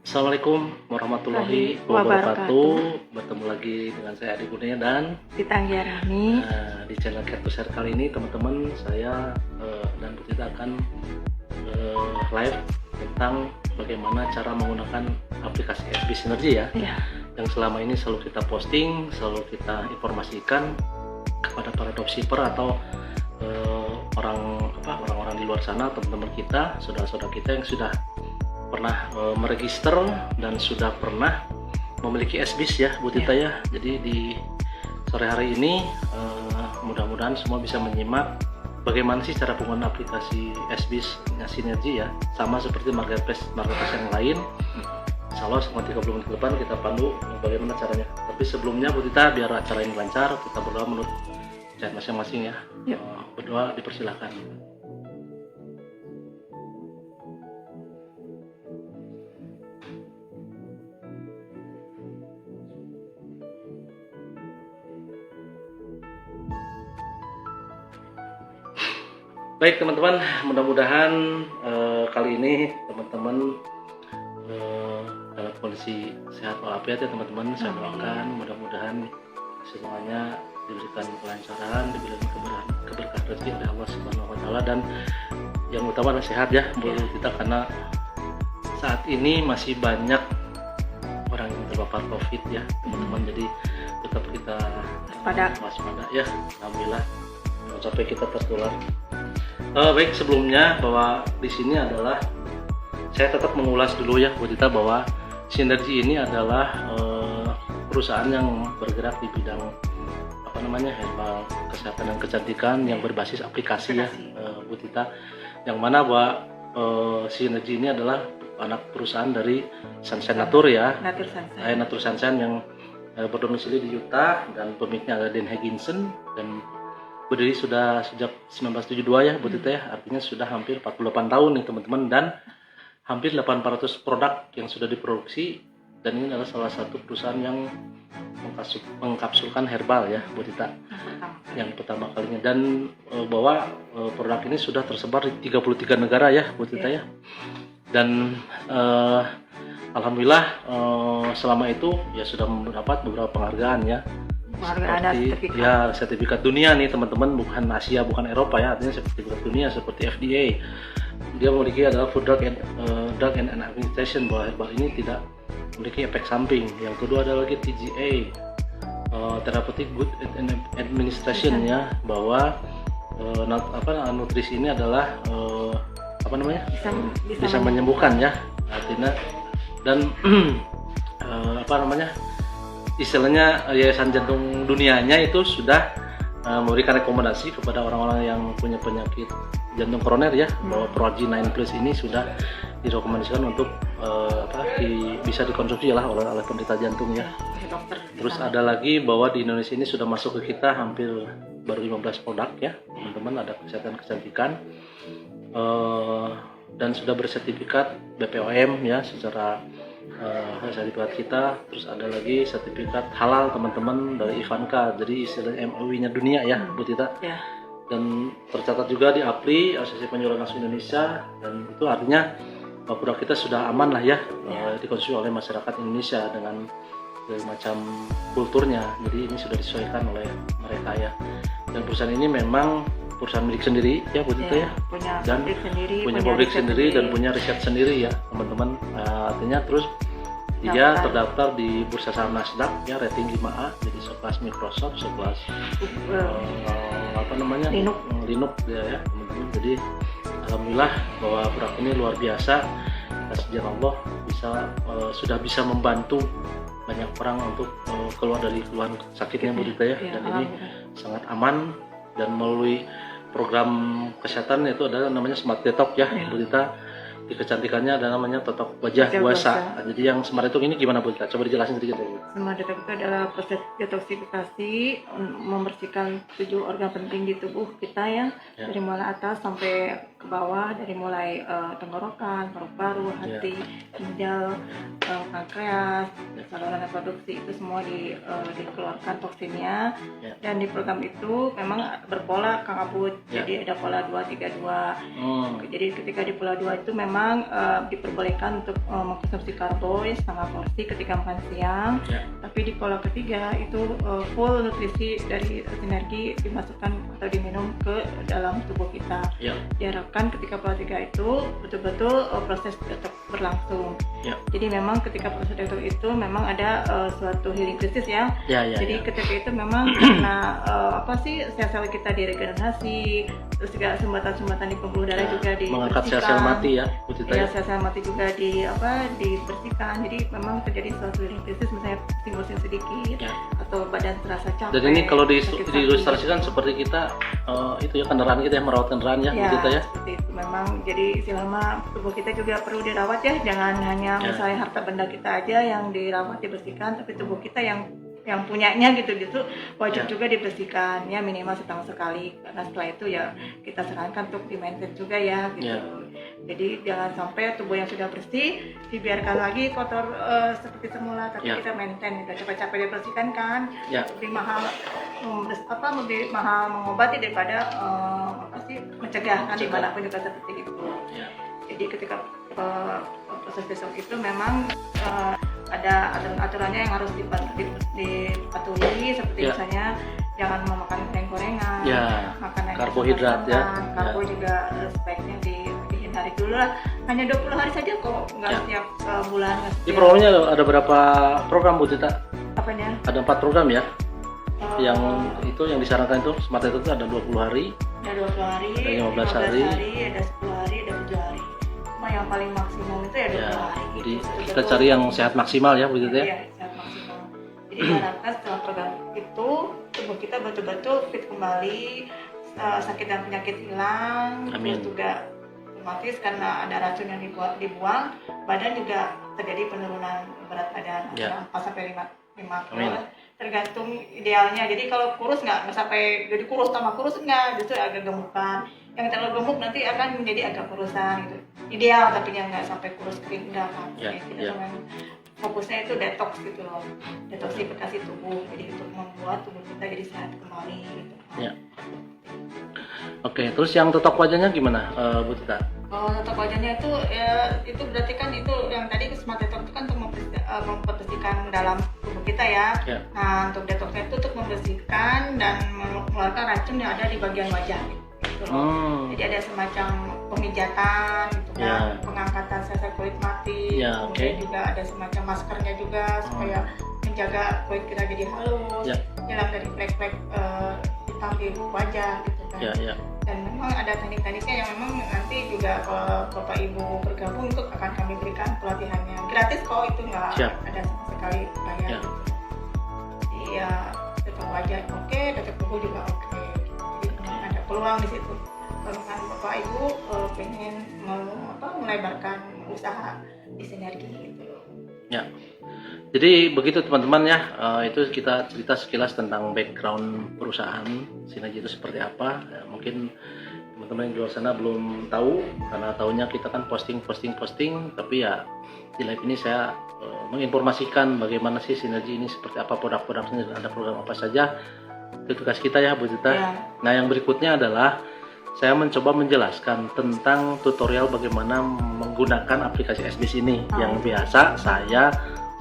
Assalamualaikum warahmatullahi wabarakatuh. Bertemu lagi dengan saya Adi Kurnia dan Tita Anggiarani. di channel Cat to Share kali ini teman-teman, saya dan Bu Tita akan live tentang bagaimana cara menggunakan aplikasi FB Synergy ya. Yang selama ini selalu kita posting, selalu kita informasikan kepada para dropshipper atau orang-orang di luar sana, teman-teman kita, saudara-saudara kita yang sudah pernah meregister dan sudah pernah memiliki SBIS ya Bu Tita ya. Jadi di sore hari ini mudah-mudahan semua bisa menyimak bagaimana sih cara penggunaan aplikasi SBIS-nya Synergy ya, sama seperti marketplace yang lain. Insya Allah selama 30 menit ke depan kita pandu bagaimana caranya. Tapi sebelumnya Bu Tita, biar acara ini lancar, kita berdoa menurut cara masing-masing ya. Berdoa dipersilakan. Baik teman-teman, mudah-mudahan kali ini teman-teman dalam kondisi sehat walafiat ya teman-teman. Saya doakan mudah-mudahan semuanya diberikan kelancaran, diberikan keberkahan rezeki oleh Allah Subhanahu wa taala, dan yang utama adalah sehat ya Bu Tita, karena saat ini masih banyak orang yang terpapar Covid ya teman-teman. Jadi tetap kita waspada ya, alhamdulillah sampai kita tertular. Baik, sebelumnya bahwa di sini adalah saya tetap mengulas dulu ya Bu Tita, bahwa Synergy ini adalah perusahaan yang bergerak di bidang herbal, kesehatan dan kecantikan yang berbasis aplikasi ya Bu Tita, yang mana bahwa Synergy ini adalah anak perusahaan dari Sunshine Nature ya, Nature Sunshine yang berdomisili di Utah, dan pemiliknya adalah Dan Higginson, dan berdiri sudah sejak 1972 ya Bu Tita ya, artinya sudah hampir 48 tahun nih teman-teman, dan hampir 800 produk yang sudah diproduksi, dan ini adalah salah satu perusahaan yang mengkapsulkan herbal ya Bu Tita, yang pertama kalinya, dan bahwa produk ini sudah tersebar di 33 negara ya Bu Tita ya, dan alhamdulillah selama itu ya sudah mendapat beberapa penghargaan ya. Seperti sertifikat dunia nih teman-teman, bukan Asia, bukan Eropa ya, artinya sertifikat dunia seperti FDA. Dia memiliki adalah Food Drug and Administration, bahwa herbal ini tidak memiliki efek samping. Yang kedua ada lagi TGA, Therapeutic Good Administration ya, bahwa nutrisi ini adalah bisa menyembuhkan ya, artinya, dan istilahnya Yayasan Jantung Dunianya itu sudah memberikan rekomendasi kepada orang-orang yang punya penyakit jantung koroner ya, bahwa Pro-G 9 Plus ini sudah direkomendasikan untuk bisa dikonsumsi lah oleh penderita jantung ya. Terus ada lagi bahwa di Indonesia ini sudah masuk ke kita hampir baru 15 produk ya teman-teman, ada kesehatan kecantikan dan sudah bersertifikat BPOM ya secara sertifikat kita. Terus ada lagi sertifikat halal teman-teman dari Ivanka, jadi istilahnya MOU-nya dunia ya Bu Tita. Dan tercatat juga di APRI, Asosiasi Penjual Langsung Indonesia, dan itu artinya produk kita sudah aman lah ya, dikonsumsi oleh masyarakat Indonesia dengan berbagai macam kulturnya. Jadi ini sudah disesuaikan oleh mereka ya. Dan perusahaan ini memang perusahaan milik sendiri ya Bu Tita ya, dan punya pabrik sendiri dan punya riset sendiri ya teman-teman. Artinya terus dia terdaftar di bursa saham Nasdaq ya, rating 5A, jadi sekelas Microsoft, sekelas Linux ya teman-teman. Jadi alhamdulillah bahwa produk ini luar biasa, atas Allah sudah bisa membantu banyak orang untuk keluar dari keluhan sakitnya Bu Tita ya, dan ini sangat aman. Dan melalui program kesehatan itu adalah namanya Smart Detox ya Bu Tita. Di kecantikannya ada namanya Totok Wajah Puasa. Jadi yang Smart Detox ini gimana Bu Tita? Coba dijelasin sedikit Bu. Smart Detox itu adalah proses detoksifikasi, membersihkan 7 organ penting di tubuh kita ya, dari mulai atas sampai ke bawah dari mulai tenggorokan, paru-paru, hati, ginjal, pankreas, saluran reproduksi itu semua dikeluarkan toksinnya. Dan di program itu memang berpola Kang Abud, jadi ada pola 232. Jadi ketika di pola 2 itu memang diperbolehkan untuk mengkonsumsi karbo setengah porsi ketika makan siang. Tapi di pola ketiga itu full nutrisi dari sinergi dimasukkan atau diminum ke dalam tubuh kita. Diharapkan ketika pola 3 itu betul-betul proses detox berlangsung. Jadi memang ketika proses detox itu memang ada suatu healing krisis ya. Jadi ketika itu memang karena sel-sel kita diregenerasi, terus juga sumbatan-sumbatan di pembuluh darah juga mengangkat dibersihkan. sel-sel mati ya, sel-sel mati juga dibersihkan. Jadi memang terjadi suatu healing krisis, misalnya pusing-pusing sedikit atau badan terasa capek. Dan ini kalau diilustrasikan seperti kita itu ya, kendaraan kita yang merawat kendaraan ya, ya. Seperti itu memang. Jadi selama tubuh kita juga perlu dirawat ya, jangan hanya misalnya harta benda kita aja yang dirawat dibersihkan, tapi tubuh kita yang punyanya gitu wajib juga dibersihkan ya, minimal setahun sekali, karena setelah itu ya kita sarankan untuk di-maintain juga ya gitu. Jadi jangan sampai tubuh yang sudah bersih dibiarkan lagi kotor seperti semula, tapi kita maintain gitu, capek-capek dibersihkan kan lebih mahal lebih mahal mengobati daripada mencegah kan, dimanapun juga seperti itu. Jadi ketika proses besok itu memang ada aturan-aturannya yang harus dipatuhi, seperti misalnya jangan memakan goreng-gorengan, makanan karbohidrat karbo juga sebaiknya dihindari dulu lah. Hanya 20 hari saja kok, nggak setiap bulan. Di programnya ada berapa program Bu Tita? Apanya? Ada 4 program ya? Yang itu yang disarankan itu Smart itu ada 20 hari. Ada 20 hari, ada 15 hari, ada 10 hari, ada 7 hari. Yang paling maksimum itu ya 20 hari. Jadi kita cari yang sehat maksimal ya begitu ya? Iya, sehat maksimal. Jadi diharapkan setelah program itu tubuh kita betul-betul fit kembali, sakit dan penyakit hilang. Terus juga otomatis karena ada racun yang dibuang, badan juga terjadi penurunan berat badan 4 sampai 5 kilo. Tergantung idealnya. Jadi kalau kurus nggak sampai jadi kurus tambah kurus, nggak, justru agak gemukan. Yang terlalu gemuk nanti akan menjadi agak kurusan gitu. Ideal tapi yang nggak sampai kurus kering, enggak kan. Fokusnya itu detox gitu loh, detoksifikasi tubuh, jadi untuk membuat tubuh kita jadi sehat kembali gitu. Oke, terus yang tetok wajahnya gimana Bu Tita? Tetok wajahnya itu berarti kan itu yang tadi Smart Detox itu kan untuk membersihkan dalam tubuh kita ya. Nah, untuk detoxnya itu untuk membersihkan dan mengeluarkan racun yang ada di bagian wajah gitu. Jadi ada semacam pemijatan gitu kan, pengangkatan sel-sel kulit mati, kemudian juga ada semacam maskernya juga supaya menjaga kulit kita jadi halus, hilang dari flek-flek hitam di wajah gitu kan. Dan memang ada teknik-tekniknya yang memang nanti juga kalau Bapak Ibu bergabung itu akan kami berikan pelatihannya gratis kok, itu nggak ada sama sekali bayar. Jadi ya detok wajah oke, detok tubuh juga oke. Jadi memang ada peluang di situ. Kalau kan Bapak Ibu pengen melebarkan usaha di sinergi gitu. Jadi begitu teman-teman ya, itu kita cerita sekilas tentang background perusahaan Sinergi itu seperti apa. Mungkin teman-teman yang di luar sana belum tahu, karena tahunya kita kan posting, tapi ya di live ini saya menginformasikan bagaimana sih Sinergi ini, seperti apa produk-produknya, ada program apa saja. Itu tugas kita ya Bu Tita. Nah yang berikutnya adalah saya mencoba menjelaskan tentang tutorial bagaimana menggunakan aplikasi SBS ini yang biasa saya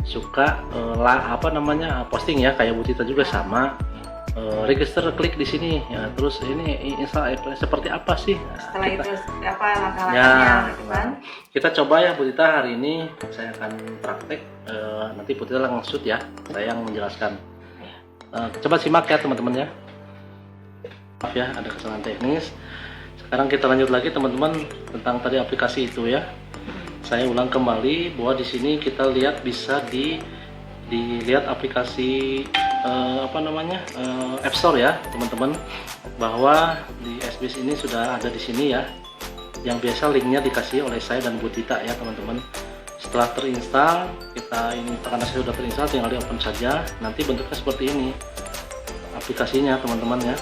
suka posting ya, kayak Bu Tita juga sama. Register, klik di sini ya, terus ini install seperti apa sih? Setelah itu apa langkah-langkahnya gitu kan? Kita coba ya Bu Tita, hari ini saya akan praktek, nanti Bu Tita langsung shoot ya, saya yang menjelaskan. Coba simak ya teman-teman ya. Maaf ya ada kesalahan teknis. Sekarang kita lanjut lagi teman-teman tentang tadi aplikasi itu ya. Saya ulang kembali bahwa di sini kita lihat bisa dilihat aplikasi App Store ya teman-teman, bahwa di SBS ini sudah ada di sini ya, yang biasa linknya dikasih oleh saya dan Bu Tita ya teman-teman. Setelah terinstall, karena saya sudah terinstall, tinggal di open saja. Nanti bentuknya seperti ini aplikasinya teman-teman ya.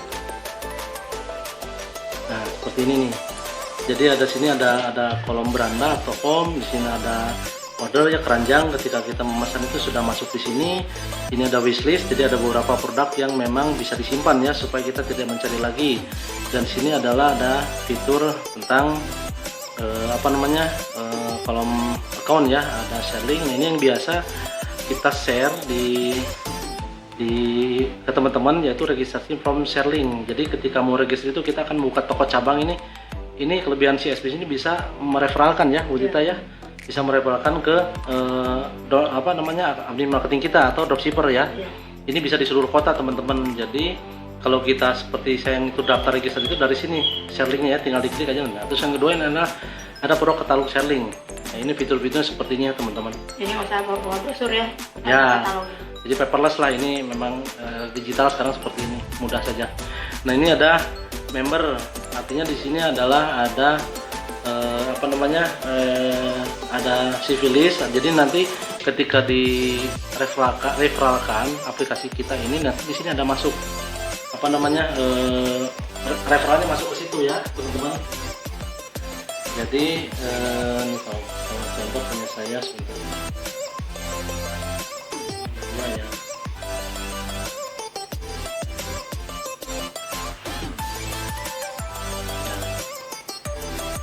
Nah seperti ini nih, Jadi ada sini ada kolom beranda atau home, di sini ada order ya, keranjang. Ketika kita memesan itu sudah masuk di sini. Ini ada wishlist, jadi ada beberapa produk yang memang bisa disimpan ya supaya kita tidak mencari lagi. Dan di sini adalah ada fitur tentang kolom account ya, ada share link. Nah, ini yang biasa kita share ke teman-teman, yaitu registrasi from share link. Jadi ketika mau registrasi itu kita akan buka toko cabang ini. Ini kelebihan si SBS ini bisa mereferalkan ya Bu Dita ya, bisa mereferalkan ke admin marketing kita atau dropshipper ya. Ini bisa di seluruh kota teman-teman. Jadi kalau kita seperti saya yang itu daftar registrasi itu dari sini share linknya ya, tinggal diklik aja. Nah, terus yang kedua ini adalah ada produk katalog share link. Nah, ini fitur-fiturnya seperti ini ya teman-teman. Ini nggak usah bawa brosur ya. Ya. Jadi paperless lah, ini memang digital sekarang seperti ini, mudah saja. Nah, ini ada member, artinya di sini adalah ada ada civilis. Jadi nanti ketika di referalkan aplikasi kita ini, nanti di sini ada masuk referalnya masuk ke situ ya teman-teman. Jadi ini kalau contoh punya saya sebentar ya.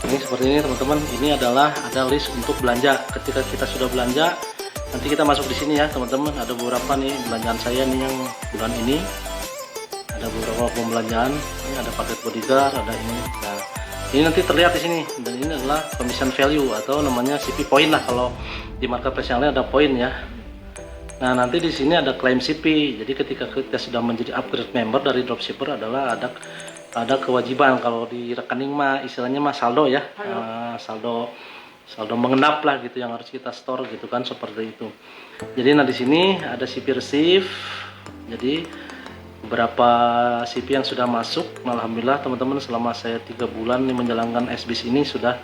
Ini seperti ini teman-teman. Ini adalah ada list untuk belanja. Ketika kita sudah belanja, nanti kita masuk di sini ya teman-teman. Ada beberapa nih belanjaan saya nih yang bulan ini. Ada beberapa pembelanjaan. Ini ada paket bodyguard, ada ini. Nah, ini nanti terlihat di sini. Dan ini adalah commission value atau namanya CP point lah, kalau di marketplace yang lain ada poin ya. Nah, nanti di sini ada claim CP. Jadi ketika kita sudah menjadi upgrade member dari dropshipper adalah ada kewajiban, kalau di rekening mah istilahnya mah saldo ya, saldo mengendap lah gitu yang harus kita store gitu kan, seperti itu. Jadi nah di sini ada CP receive. Jadi beberapa CP yang sudah masuk, alhamdulillah teman-teman, selama saya 3 bulan nih menjalankan SBS ini sudah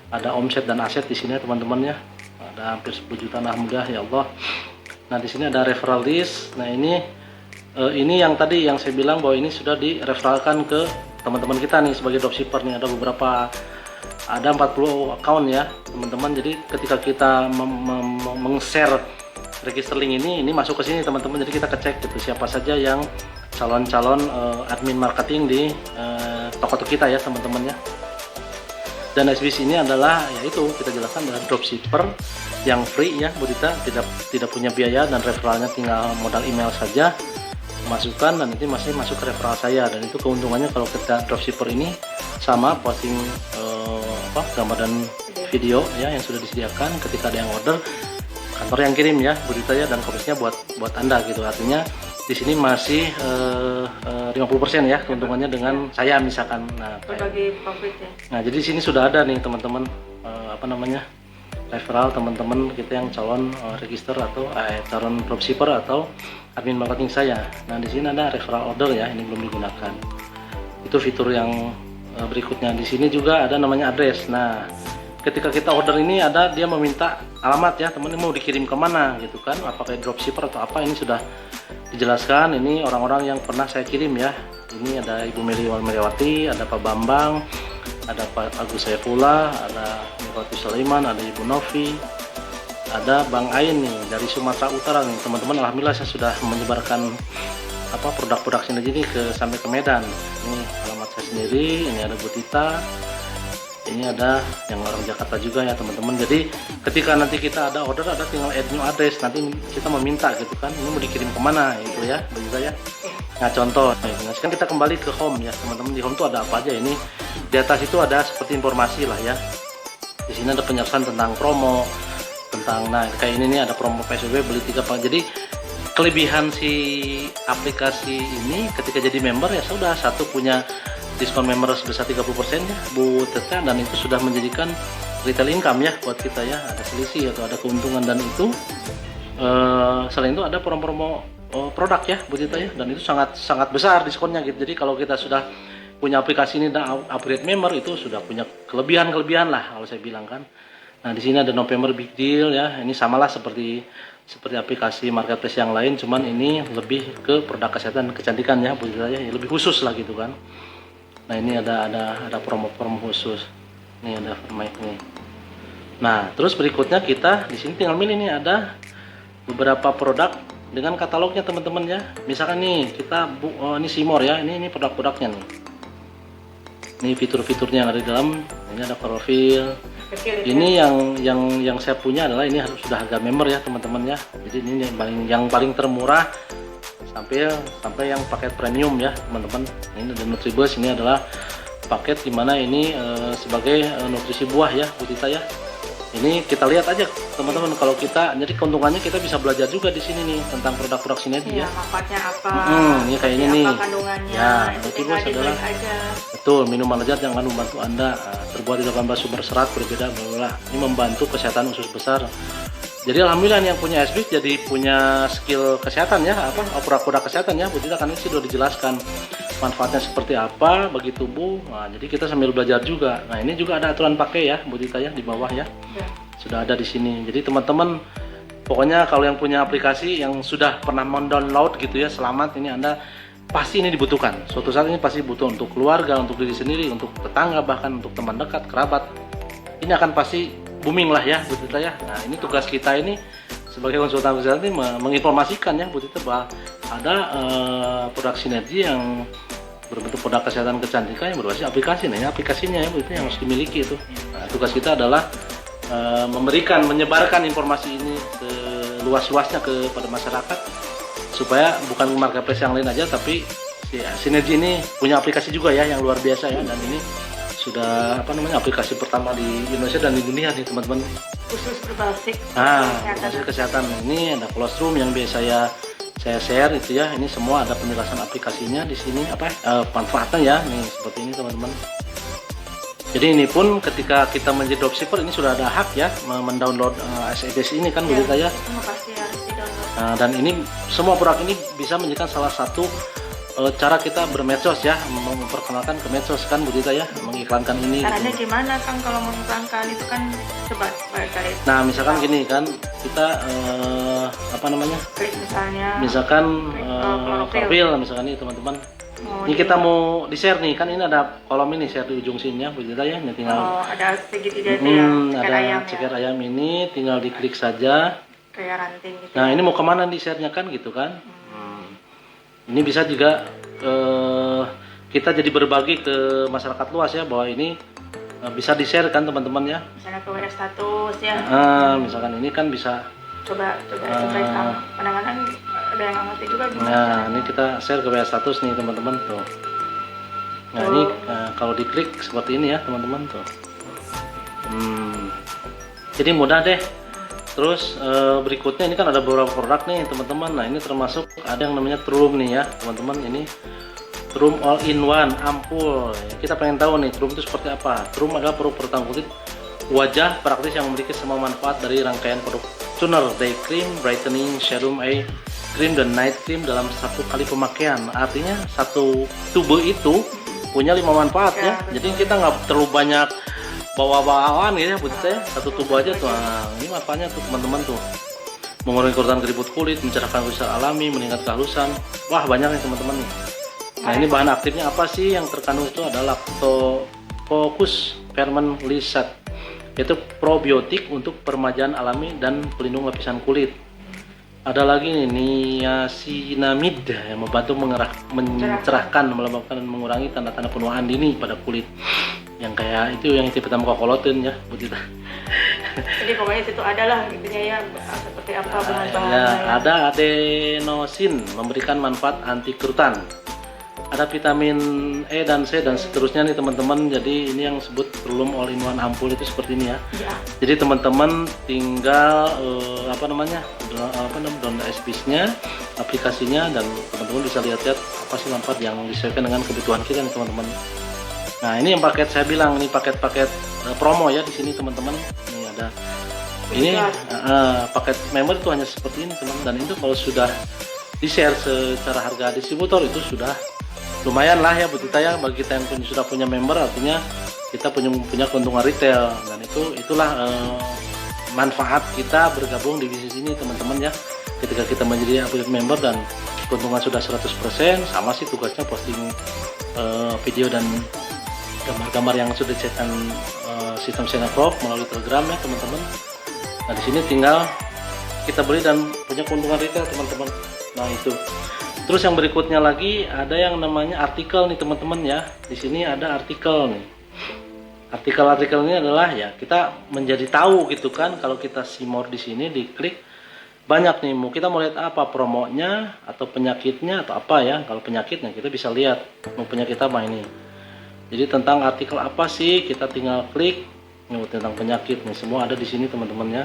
ada omset dan aset di sini teman-teman ya. Ada hampir 10 juta, alhamdulillah ya Allah. Nah di sini ada referral list. Nah ini yang tadi yang saya bilang bahwa ini sudah direferalkan ke teman-teman kita nih sebagai dropshipper nih. Ada 40 account ya teman-teman. Jadi ketika kita meng-share register link ini masuk ke sini teman-teman. Jadi kita kecek gitu siapa saja yang calon-calon admin marketing di toko kita ya teman-teman ya. Dan SBS ini adalah yaitu kita jelaskan adalah dropshipper yang free ya Bu Dita, tidak punya biaya, dan referralnya tinggal modal email saja masukkan, dan nanti masih masuk ke referral saya. Dan itu keuntungannya kalau kita dropshipper ini sama posting gambar dan video ya yang sudah disediakan. Ketika ada yang order, kantor yang kirim ya Bu Dita ya, dan komisinya buat Anda gitu. Artinya di sini masih 50% ya keuntungannya dengan saya misalkan. Nah, berbagi profit ya. Nah, jadi di sini sudah ada nih teman-teman referral teman-teman kita yang calon register atau calon dropshipper atau admin marketing saya. Nah, di sini ada referral order ya, ini belum digunakan. Itu fitur yang berikutnya. Di sini juga ada namanya address. Nah, ketika kita order ini dia meminta alamat ya, teman-teman mau dikirim kemana gitu kan, apakah dropshipper atau apa, ini sudah dijelaskan. Ini orang-orang yang pernah saya kirim ya. Ini ada Ibu Meriwati, ada Pak Bambang, ada Pak Agus Saifullah, ada Meriwati Sulaiman, ada Ibu Novi, ada Bang Ain nih dari Sumatera Utara nih teman-teman. Alhamdulillah saya sudah menyebarkan produk-produk sinergi ini sampai ke Medan. Ini alamat saya sendiri. Ini ada Bu Dita. Ini ada yang orang Jakarta juga ya teman-teman. Jadi ketika nanti kita ada order, ada tinggal add new address, nanti kita meminta gitu kan, ini mau dikirim kemana itu ya begitu ya. Nah contoh, nah sekarang kita kembali ke home ya teman-teman. Di home itu ada apa aja? Ini di atas itu ada seperti informasi lah ya. Di sini ada penjelasan tentang promo, tentang kayak ini nih ada promo PSBB beli 3 pak. Jadi kelebihan si aplikasi ini ketika jadi member ya sudah, satu punya diskon member sebesar 30% ya Bu Teta, dan itu sudah menjadikan retail income ya buat kita ya, ada selisih atau ada keuntungan. Dan itu selain itu ada promo-promo produk ya Bu Teta ya, dan itu sangat besar diskonnya gitu. Jadi kalau kita sudah punya aplikasi ini dan upgrade member, itu sudah punya kelebihan lah kalau saya bilang kan. Nah di sini ada November Big Deal ya, ini samalah seperti aplikasi marketplace yang lain, cuman ini lebih ke produk kesehatan dan kecantikan ya Bu Teta ya, lebih khusus lah gitu kan. Nah ini ada promo khusus. Nih ada mic nih. Nah, terus berikutnya kita di sini tinggal milih nih, ada beberapa produk dengan katalognya teman-teman ya. Misalkan nih kita ini Simor ya, ini produk-produknya nih. Ini fitur-fiturnya yang ada di dalam. Ini ada profil. Ini yang saya punya adalah ini harus sudah harga member ya teman-teman ya. Jadi ini yang paling termurah sampai yang paket premium ya teman-teman. Ini ada Nutribus, ini adalah paket dimana ini sebagai nutrisi buah ya Bu Tita ya. Ini kita lihat aja teman-teman, kalau kita jadi keuntungannya kita bisa belajar juga di sini nih tentang produk-produk sinergi ya. Manfaatnya apa? Ini kayaknya nih. Kandungannya. Ya, Nutribus adalah betul, minuman lezat yang akan membantu Anda terbuat dari 18 sumber serat berbeda bla. Ini membantu kesehatan usus besar. Jadi alhamdulillah yang punya SBIS jadi punya skill kesehatan ya, produk-produk kesehatan ya Bu Tita, kan ini sudah dijelaskan manfaatnya seperti apa bagi tubuh. Nah, jadi kita sambil belajar juga. Nah, ini juga ada aturan pakai ya Bu Tita ya di bawah ya. Sudah ada di sini. Jadi teman-teman pokoknya kalau yang punya aplikasi yang sudah pernah mendownload gitu ya, selamat, ini Anda pasti ini dibutuhkan. Suatu saat ini pasti butuh untuk keluarga, untuk diri sendiri, untuk tetangga, bahkan untuk teman dekat, kerabat. Ini akan pasti booming lah ya Bu Tita ya. Nah, ini tugas kita ini sebagai konsultan kesehatan ini menginformasikan ya Bu Tita bahwa ada produk sinergi yang berbentuk produk kesehatan kecantikan yang berbasis aplikasi. Nah, ini aplikasinya ya Bu Tita yang harus dimiliki itu. Nah, tugas kita adalah menyebarkan informasi ini ke luas-luasnya kepada masyarakat supaya bukan marketplace yang lain aja, tapi sinergi ini punya aplikasi juga ya yang luar biasa ya, dan ini sudah aplikasi pertama di Indonesia dan di dunia nih teman-teman, khusus berbasis kesehatan. Ini ada colostrum yang biasa saya share itu ya, ini semua ada penjelasan aplikasinya di sini manfaatnya ya, nih seperti ini teman-teman. Jadi ini pun ketika kita menjadi dropshipper ini sudah ada hak ya mendownload SEBS ini kan Bu Tita ya. Nah, dan ini semua produk ini bisa menjadikan salah satu cara kita bermedsos ya, memperkenalkan ke medsos kan Bu Tita ya, mengiklankan ini. Caranya gitu. Gimana Kang kalau mengiklankan itu kan, coba kali. Nah, misalkan gini kan, kita klik misalkan profil misalkan ini teman-teman. Ini kita mau di-share nih, kan ini ada kolom ini share di ujung sininya Bu Tita ya, ini tinggal ada segitiga itu ya, ada ceker ayam ini tinggal diklik saja. Kayak ranting gitu. Nah, ini mau kemana di share-nya kan gitu kan. Ini bisa juga kita jadi berbagi ke masyarakat luas ya, bahwa ini bisa di-share kan teman-teman ya. Misalnya ke WA status ya. Misalkan ini kan bisa coba kadang-kadang ada yang nggak ngerti juga gimana. Nah, ini kita share ke WA status nih teman-teman tuh. Nah, ini kalau diklik seperti ini ya teman-teman tuh. Jadi mudah deh. Terus berikutnya ini kan ada beberapa produk nih teman-teman. Nah, ini termasuk ada yang namanya Trum nih ya teman-teman. Ini Trum All in One ampul. Kita pengen tahu nih Trum itu seperti apa. Trum adalah produk pertanggung kulit wajah praktis yang memiliki semua manfaat dari rangkaian produk toner, day cream, brightening, serum, eye cream, dan night cream dalam satu kali pemakaian. Artinya satu tubuh itu punya 5 manfaat ya. Jadi kita nggak terlalu banyak bawa-bawaan gitu ya Bu Tita ya, satu tubuh aja tuh. Nah, ini manfaatnya tuh teman-teman tuh, mengurangi kerutan keriput kulit, mencerahkan kulit alami, meningkatkan kehalusan. Wah, banyak nih teman-teman nih. Nah, ini bahan aktifnya apa sih yang terkandung? Itu adalah Lactobacillus ferment lysate, yaitu probiotik untuk peremajaan alami dan pelindung lapisan kulit. Ada lagi nih niacinamide yang membantu mencerahkan, melembabkan, dan mengurangi tanda-tanda penuaan dini pada kulit. Yang kayak itu yang kita muka kolotin ya Bu Tita. Jadi pokoknya itu adalah intinya ya, seperti apa bahan-bahan ya. Ada adenosin memberikan manfaat anti kerutan. Ada vitamin E dan C dan seterusnya nih teman-teman. Jadi ini yang disebut Trum All in One ampul itu seperti ini ya. Jadi teman-teman tinggal download SBIS-nya, aplikasinya, dan teman-teman bisa lihat-lihat apa sih manfaat yang disesuaikan dengan kebutuhan kita nih teman-teman. Nah, ini yang paket saya bilang, ini paket-paket promo ya di sini teman-teman. Ini ada ini paket member itu hanya seperti ini teman, dan itu kalau sudah di-share secara harga distributor itu sudah lumayan lah ya Bu Tita ya, bagi kita yang sudah punya member, artinya kita punya keuntungan retail, dan itulah manfaat kita bergabung di bisnis ini teman-teman ya. Ketika kita menjadi affiliate member dan keuntungan sudah 100%, sama sih tugasnya posting video dan gambar-gambar yang sudah dicetakkan sistem Senaprop melalui Telegram ya teman-teman. Nah di sini tinggal kita beli dan punya keuntungan retail teman-teman. Nah itu. Terus yang berikutnya lagi ada yang namanya artikel nih teman-teman ya. Di sini ada artikel nih. Artikel-artikel ini adalah ya kita menjadi tahu gitu kan, kalau kita see more di sini diklik banyak nih, kita mau lihat apa, promonya atau penyakitnya atau apa ya. Kalau penyakitnya kita bisa lihat mau penyakit apa ini. Jadi tentang artikel apa sih, kita tinggal klik tentang penyakit nih, semua ada di sini teman-teman ya.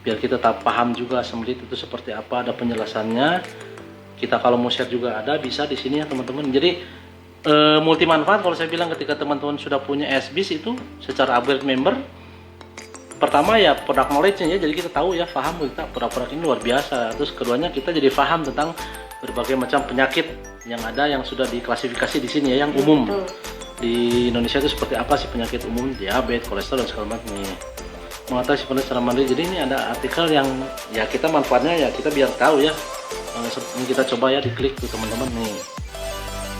Biar kita paham juga sembelit itu seperti apa, ada penjelasannya. Kita kalau mau share juga ada, bisa di sini ya teman-teman. Jadi multi manfaat kalau saya bilang ketika teman-teman sudah punya SBIS itu secara upgrade member. Pertama ya produk knowledge-nya ya, jadi kita tahu ya, paham kita produk-produk ini luar biasa. Terus keduanya kita jadi paham tentang berbagai macam penyakit yang ada yang sudah diklasifikasi di sini ya, yang umum. Di Indonesia itu seperti apa sih penyakit umum, diabetes, kolesterol dan segala macam nih. Mengatasi penyakit secara mandiri. Jadi ini ada artikel yang ya kita manfaatnya ya kita biar tahu ya. Ini kita coba ya diklik tuh teman-teman nih.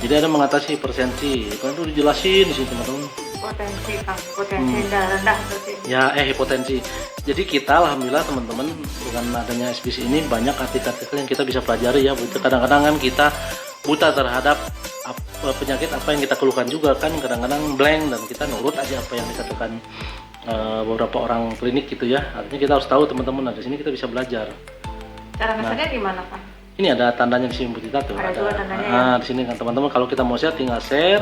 Jadi ada mengatasi hipertensi, itu dijelasin di sini teman-teman. Potensi rendah berarti. Ya, hipotensi. Jadi kita alhamdulillah teman-teman dengan adanya SBIS ini banyak artikel-artikel yang kita bisa pelajari ya. Kadang-kadang kan kita buta terhadap penyakit apa yang kita keluhkan juga kan, kadang-kadang blank dan kita nurut aja apa yang dikatakan beberapa orang klinik gitu ya. Artinya kita harus tahu teman-teman, nah di sini kita bisa belajar. Cara ngesetnya gimana Pak? Ini ada tandanya di sini Bu Tita tuh. Ada dua tandanya ya? Di sini kan teman-teman kalau kita mau share tinggal share,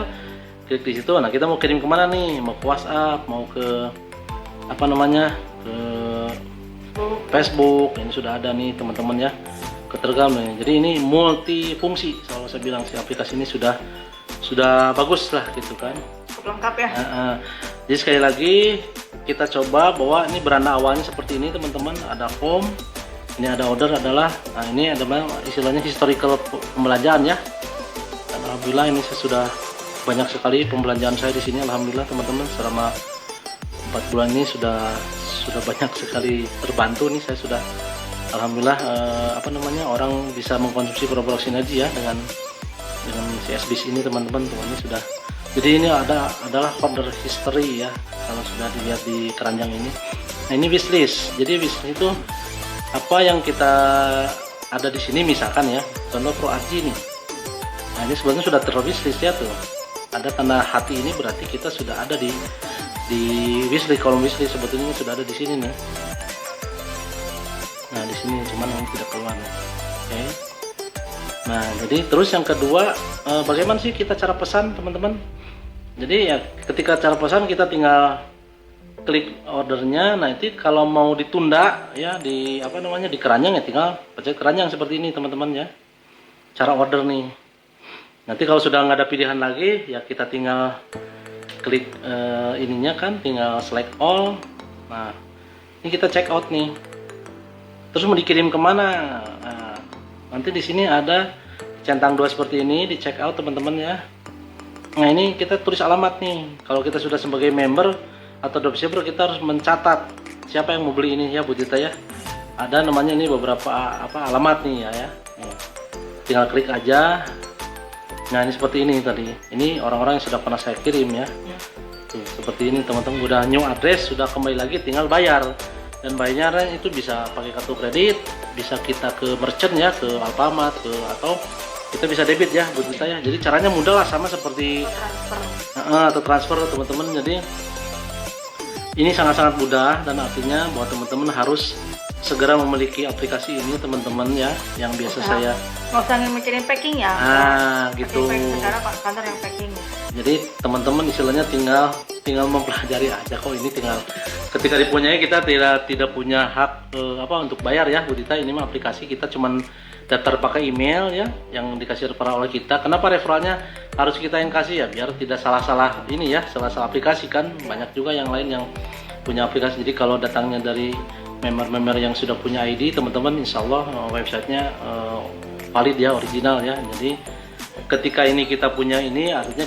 klik di situ. Nah kita mau kirim kemana nih? Mau ke WhatsApp, mau ke apa namanya? Ke Facebook. Ini sudah ada nih teman-teman ya. Ke Telegram nih. Jadi ini multifungsi. Selalu saya bilang si aplikasi ini sudah bagus lah gitu kan. Cukup lengkap ya. Jadi sekali lagi kita coba bahwa ini beranda awalnya seperti ini teman-teman. Ada home. Ini ada order adalah, nah ini ada istilahnya historical pembelanjaan ya. Dan alhamdulillah ini saya sudah banyak sekali pembelanjaan saya di sini. Alhamdulillah teman-teman selama 4 bulan ini sudah banyak sekali terbantu nih. Saya sudah alhamdulillah orang bisa mengkonsumsi produk sinergi ya dengan si SBIS ini teman-teman. Ini sudah. Jadi ini adalah order history ya kalau sudah dilihat di keranjang ini. Nah ini wishlist. Jadi wishlist itu apa yang kita ada di sini misalkan ya, contoh Pro Arji nih. Nah ini sebenarnya sudah terwishlist ya tuh. Ada tanda hati ini berarti kita sudah ada di wishlist, kolom wishlist sebetulnya sudah ada di sini nih. Nah di sini cuman yang tidak keluar. Oke. Nah jadi terus yang kedua bagaimana sih kita cara pesan teman-teman? Jadi ya ketika cara pesan kita tinggal klik ordernya. Nah itu kalau mau ditunda ya di di keranjang ya tinggal pencet keranjang seperti ini teman-teman ya, cara order nih. Nanti kalau sudah nggak ada pilihan lagi ya kita tinggal klik ininya kan, tinggal select all. Nah ini kita check out nih, terus mau dikirim kemana. Nah, nanti di sini ada centang 2 seperti ini di check out teman-teman ya. Nah ini kita tulis alamat nih. Kalau kita sudah sebagai member atau dropshipper kita harus mencatat siapa yang mau beli ini ya Bu Tita ya. Ada namanya ini beberapa alamat nih ya. Tinggal klik aja. Nah ini seperti ini tadi. Ini orang-orang yang sudah pernah saya kirim ya. Tuh, seperti ini teman-teman, udah new address, sudah kembali lagi tinggal bayar. Dan bayarnya itu bisa pakai kartu kredit, bisa kita ke merchant ya, ke Alfamart, atau kita bisa debit ya Bu Tita ya. Jadi caranya mudah lah, sama seperti atau transfer teman-teman. Jadi ini sangat-sangat mudah dan artinya bahwa teman-teman harus segera memiliki aplikasi ini teman-teman ya, yang biasa saya nggak usah mikirin packing ya. Gitu. Sekarang Pak kantor yang packing. Jadi teman-teman istilahnya tinggal mempelajari aja kok. Ini tinggal ketika dipunyai kita tidak punya hak untuk bayar ya Bu Tita. Ini mah aplikasi kita cuman daftar pakai email ya yang dikasih referral oleh kita. Kenapa referralnya harus kita yang kasih ya, biar tidak salah-salah ini ya, salah-salah aplikasi kan. Banyak juga yang lain yang punya aplikasi. Jadi kalau datangnya dari member-member yang sudah punya ID teman-teman, insya Allah websitenya valid ya, original ya. Jadi ketika ini kita punya ini artinya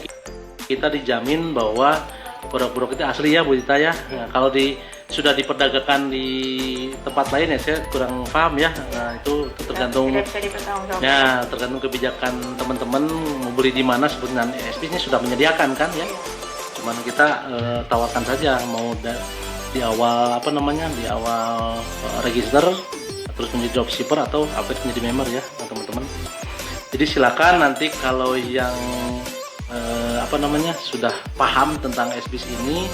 kita dijamin bahwa produk-produk itu asli ya Bu Tita ya. Nah, kalau sudah diperdagangkan di tempat lain ya saya kurang paham ya. Nah itu tergantung ya, tergantung kebijakan teman-teman mau beli di mana. Sebetulnya SBIS ini sudah menyediakan kan ya, teman-teman. Kita tawarkan saja mau di awal apa namanya, di awal register terus menjadi dropshipper atau upgrade menjadi member ya teman-teman. Jadi silakan nanti kalau yang apa namanya sudah paham tentang SBIS ini.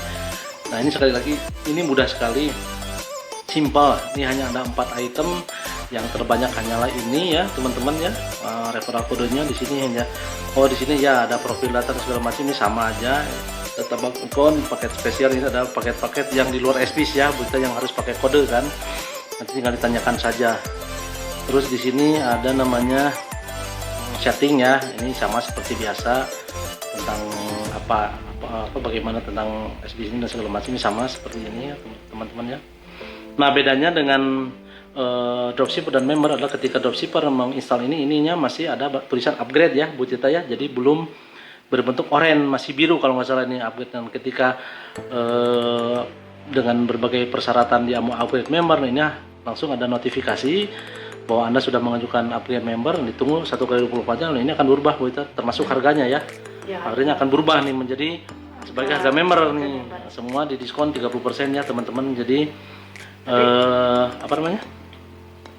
Nah, ini sekali lagi ini mudah sekali, simple. Ini hanya ada 4 item, yang terbanyak hanyalah ini ya teman-teman ya. Referral kodenya di sini hanya di sini ya ada profil data dan segala macam, ini sama aja. Data bank account, paket spesial ini adalah paket-paket yang di luar SBIS ya, bukan yang harus pakai kode kan. Nanti tinggal ditanyakan saja. Terus di sini ada namanya setting ya, ini sama seperti biasa tentang bagaimana tentang SBIS ini dan segala macam, ini sama seperti ini ya teman-teman ya. Nah, bedanya dengan dropshipper dan member adalah ketika dropshipper menginstal ininya masih ada tulisan upgrade ya Bu Cita ya, jadi belum berbentuk oranye, masih biru kalau nggak salah ini upgrade. Dan ketika dengan berbagai persyaratan dia mau upgrade member, ini langsung ada notifikasi bahwa Anda sudah mengajukan upgrade member, ditunggu 1x24 jam, ini akan berubah Bu Cita, termasuk harganya ya. Harganya akan berubah nih menjadi sebagai harga member nih, semua didiskon 30% ya teman-teman. Jadi apa namanya?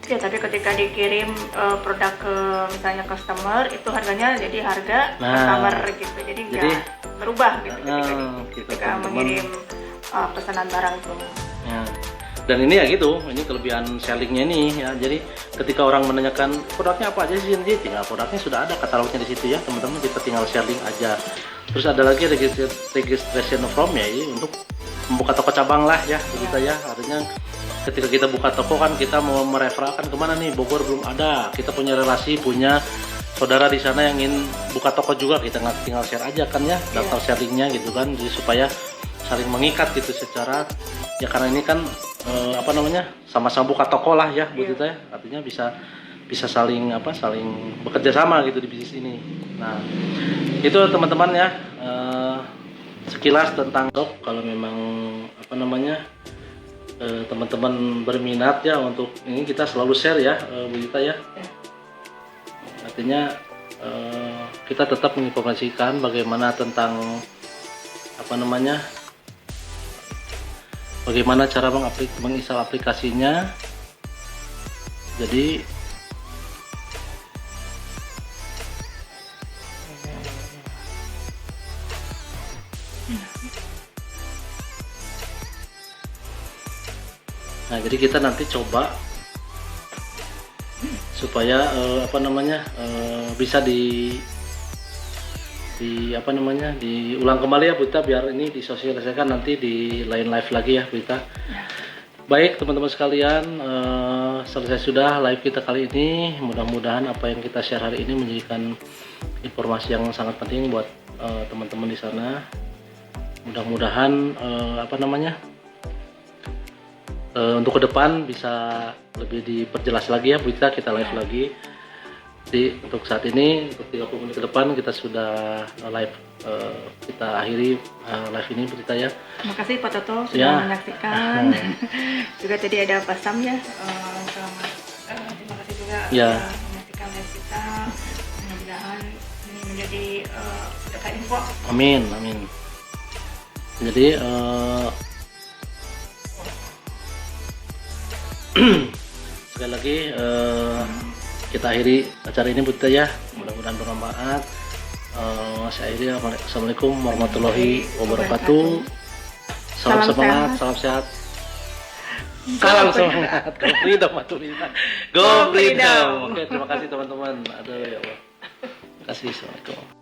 Ya, tapi ketika dikirim produk ke misalnya customer, itu harganya jadi harga customer gitu, jadi nggak berubah gitu ketika mengirim pesanan barang itu. Ya. Dan ini ya gitu, ini kelebihan sellingnya nih ya. Jadi ketika orang menanyakan produknya apa aja sih, tinggal produknya sudah ada katalognya di situ ya teman-teman, kita tinggal selling aja. Terus ada lagi registration form ya, ini untuk membuka toko cabang lah ya, begitu ya. Artinya ketika kita buka toko kan kita mau mereferalkan kemana nih, Bogor belum ada, kita punya relasi, punya saudara di sana yang ingin buka toko juga, kita tinggal share aja kan ya, daftar sharingnya gitu kan, jadi supaya saling mengikat gitu secara ya, karena ini kan apa namanya sama-sama buka toko lah ya Bu Tita ya, artinya bisa saling saling bekerja sama gitu di bisnis ini. Nah, itu teman-teman ya sekilas tentang kalau memang apa namanya teman-teman berminat ya untuk ini, kita selalu share ya Bu Tita ya. Artinya kita tetap menginformasikan bagaimana tentang apa namanya, bagaimana cara menginstal aplikasinya. Jadi kita nanti coba supaya apa namanya bisa diulang kembali ya Bu Tita, biar ini disosialisasikan nanti di lain live lagi ya Bu Tita. Baik teman-teman sekalian, selesai sudah live kita kali ini. Mudah-mudahan apa yang kita share hari ini menjadikan informasi yang sangat penting buat teman-teman di sana. Mudah-mudahan apa namanya untuk ke depan bisa lebih diperjelas lagi ya Bu Tita, kita live lagi. Jadi untuk saat ini, untuk 30 menit ke depan kita sudah live, kita akhiri live ini Bu Tita ya. Terima kasih Pak Toto sudah menyaksikan. Juga tadi ada Pak Sam ya, terima kasih juga menyaksikan live kita. Mudah-mudahan ini menjadi berkah info. Amin, amin. Jadi sekali lagi kita akhiri acara ini Bu Tita ya, mudah-mudahan bermanfaat. Saya akhiri, assalamualaikum warahmatullahi wabarakatuh. Salam semangat, salam sehat, salam semangat, go freedom, go freedom. Oke, terima kasih teman-teman. Aduh ya Allah, terima kasih, assalamualaikum.